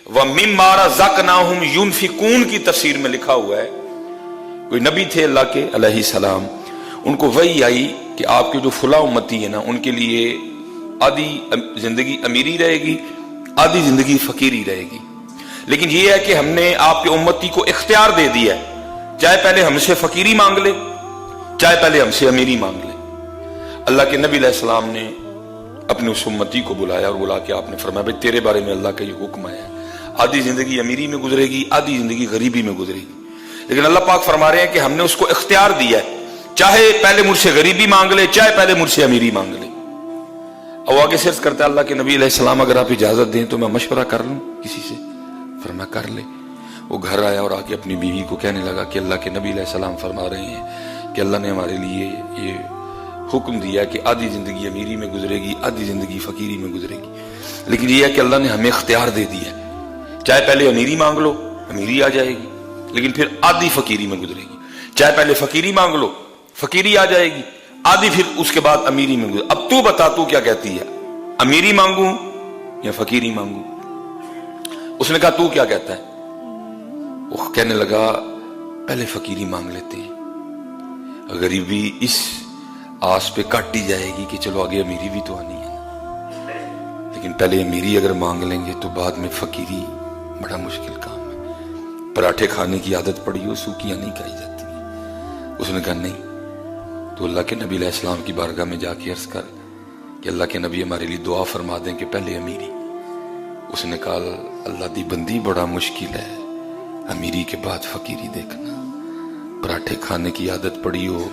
وَمِمَّا رَزَقْنَاهُمْ يُنْفِقُونَ کی تفسیر میں لکھا ہوا ہے، کوئی نبی تھے اللہ کے علیہ السلام، ان کو وحی آئی کہ آپ کے جو فلاں امتی ہے نا، ان کے لیے آدھی زندگی امیری رہے گی، آدھی زندگی فقیری رہے گی، لیکن یہ ہے کہ ہم نے آپ کے امتی کو اختیار دے دیا ہے، چاہے پہلے ہم سے فقیری مانگ لے، چاہے پہلے ہم سے امیری مانگ لے۔ اللہ کے نبی علیہ السلام نے اپنے اس امتی کو بلایا اور بلا کے آپ نے فرمایا بھئی تیرے بارے میں اللہ کا یہ حکم ہے، آدھی زندگی امیری میں گزرے گی، آدھی زندگی غریبی میں گزرے گی، لیکن اللہ پاک فرما رہے ہیں کہ ہم نے اس کو اختیار دیا ہے، چاہے پہلے مجھ سے غریبی مانگ لے، چاہے پہلے مجھ سے امیری مانگ لے۔ اب آگے سے عرض کرتا ہے اللہ کے نبی علیہ السلام اگر آپ اجازت دیں تو میں مشورہ کر لوں کسی سے؟ فرمایا کر لے۔ وہ گھر آیا اور آگے اپنی بیوی کو کہنے لگا کہ اللہ کے نبی علیہ السلام فرما رہے ہیں کہ اللہ نے ہمارے لیے یہ حکم دیا ہے کہ آدھی زندگی امیری میں گزرے گی، آدھی زندگی فقیری میں گزرے گی، لیکن یہ ہے کہ اللہ نے ہمیں اختیار دے دیا ہے، چاہے پہلے امیری مانگ لو امیری آ جائے گی، لیکن پھر آدھی فقیری میں گزرے گی، چاہے پہلے فقیری مانگ لو فقیری آ جائے گی، آدھی پھر اس کے بعد امیری میں گزرے۔ اب تو بتا تو کیا کہتی ہے، امیری مانگوں یا فقیری مانگوں؟ اس نے کہا تو کیا کہتا ہے؟ وہ کہنے لگا پہلے فقیری مانگ لیتے ہیں، غریبی اس آس پہ کاٹی جائے گی کہ چلو آگے امیری بھی تو آنی ہے، لیکن پہلے امیری اگر مانگ لیں گے تو بعد میں فقیری بڑا مشکل کام ہے، پراٹھے کھانے کی عادت پڑی ہو سوکیاں نہیں کھائی جاتی ہیں۔ اس نے کہا نہیں، تو اللہ کے نبی علیہ السلام کی بارگاہ میں جا کے عرض کر کہ اللہ کے نبی ہمارے لیے دعا فرما دیں کہ پہلے امیری۔ اس نے کہا اللہ دی بندی بڑا مشکل ہے امیری کے بعد فقیری دیکھنا، پراٹھے کھانے کی عادت پڑی ہو،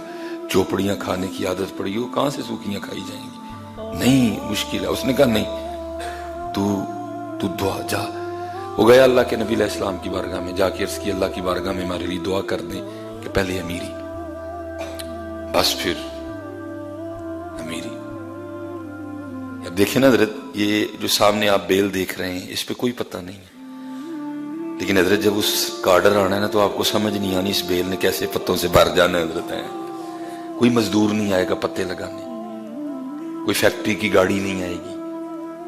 چوپڑیاں کھانے کی عادت پڑی ہو، کہاں سے سوکیاں کھائی جائیں گی؟ نہیں مشکل ہے۔ اس نے کہا نہیں، تو دعا جا۔ وہ گیا اللہ کے نبی علیہ السلام کی بارگاہ میں، جا کے عرض کی اللہ کی بارگاہ میں ہمارے لیے دعا کر دیں کہ پہلے امیری بس پھر امیری۔ اب دیکھیں نا حضرت، یہ جو سامنے آپ بیل دیکھ رہے ہیں اس پہ کوئی پتہ نہیں ہے، لیکن حضرت جب اس کا آرڈر آنا ہے نا تو آپ کو سمجھ نہیں آنی اس بیل نے کیسے پتوں سے بھر جانا ہے حضرت ہے۔ کوئی مزدور نہیں آئے گا پتے لگانے، کوئی فیکٹری کی گاڑی نہیں آئے گی،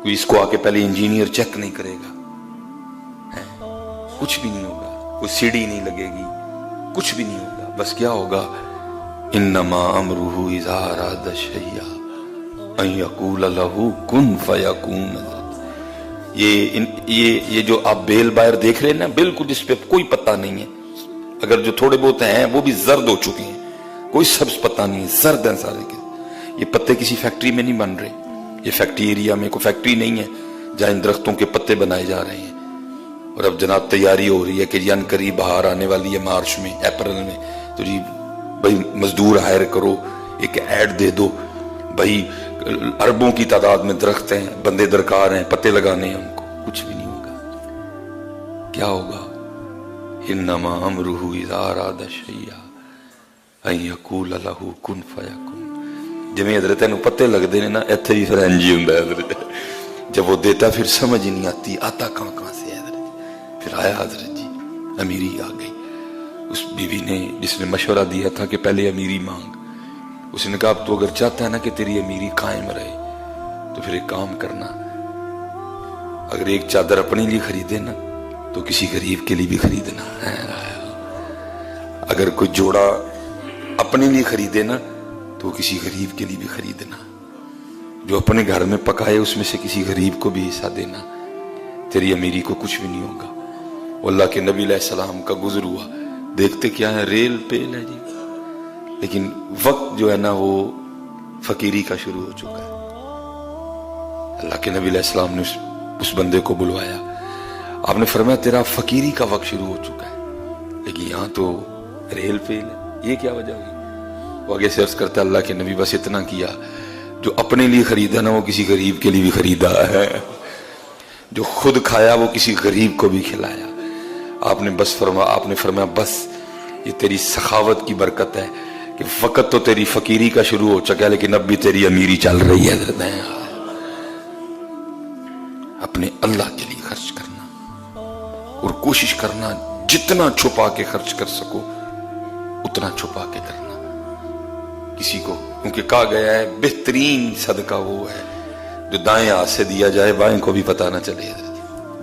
کوئی اس کو آ کے پہلے انجینئر چیک نہیں کرے گا، کچھ بھی نہیں ہوگا، کوئی سیڑھی نہیں لگے گی، کچھ بھی نہیں ہوگا، بس کیا ہوگا انما امرہ اذا اراد شیئا ان یقول لہ کن فیکون۔ یہ جو آپ بیل باہر دیکھ رہے ہیں نا، بالکل اس پہ کوئی پتہ نہیں ہے، اگر جو تھوڑے بہت ہیں وہ بھی زرد ہو چکے ہیں، کوئی سبز پتہ نہیں ہے، زرد ہیں سارے کے۔ یہ پتے کسی فیکٹری میں نہیں بن رہے، یہ فیکٹری ایریا میں کوئی فیکٹری نہیں ہے جہاں ان درختوں کے پتے بنائے جا رہے ہیں۔ اور اب جناب تیاری ہو رہی ہے کہ ان قریب بہار آنے والی ہے، مارچ میں اپریل میں، تو جی بھائی مزدور ہائر کرو، ایک ایڈ دے دو بھائی، اربوں کی تعداد میں درخت ہیں، بندے درکار ہیں، پتے لگانے ہیں ان کو، کچھ بھی نہیں ہوگا۔ کیا ہوگا انما امرہ اذا اراد شیئا ان یقول لہ کن فیکون۔ جویں حضرت نو پتے لگتے ہیں نا، ایتھے بھی پھر انج ہی ہوندا ہے حضرت، جب وہ دیتا پھر سمجھ ہی نہیں آتی آتا کہاں سے ہے حضرت۔ پھر آیا حضرت جی امیری آ گئی۔ اس بیوی نے جس نے مشورہ دیا تھا کہ پہلے امیری مانگ، اس نے کہا اب تو اگر چاہتا ہے نا کہ تیری امیری قائم رہے تو پھر ایک کام کرنا، اگر ایک چادر اپنے لیے خریدے نا تو کسی غریب کے لیے بھی خریدنا ہے، اگر کوئی جوڑا اپنے لیے خریدے نا تو کسی غریب کے لیے بھی خریدنا، جو اپنے گھر میں پکائے اس میں سے کسی غریب کو بھی حصہ دینا، تیری امیری کو کچھ بھی نہیں ہوگا۔ اللہ کے نبی علیہ السلام کا گزر ہوا، دیکھتے کیا ہے ریل پیل ہے جی، لیکن وقت جو ہے نا وہ فقیری کا شروع ہو چکا ہے۔ اللہ کے نبی علیہ السلام نے اس بندے کو بلوایا، آپ نے فرمایا تیرا فقیری کا وقت شروع ہو چکا ہے، لیکن یہاں تو ریل پیل ہے، یہ کیا وجہ ہوئی؟ وہ آگے سے عرض کرتا ہے اللہ کے نبی بس اتنا کیا، جو اپنے لیے خریدا نا وہ کسی غریب کے لیے بھی خریدا ہے، جو خود کھایا وہ کسی غریب کو بھی کھلایا۔ آپ نے فرمایا بس یہ تیری سخاوت کی برکت ہے کہ وقت تو تیری فقیری کا شروع ہو چکا ہے لیکن اب بھی تیری امیری چل رہی ہے۔ حضرت اپنے اللہ کے لیے خرچ کرنا اور کوشش کرنا جتنا چھپا کے خرچ کر سکو اتنا چھپا کے کرنا کسی کو، کیونکہ کہا گیا ہے بہترین صدقہ وہ ہے جو دائیں ہاتھ سے دیا جائے بائیں کو بھی پتہ نہ چلے۔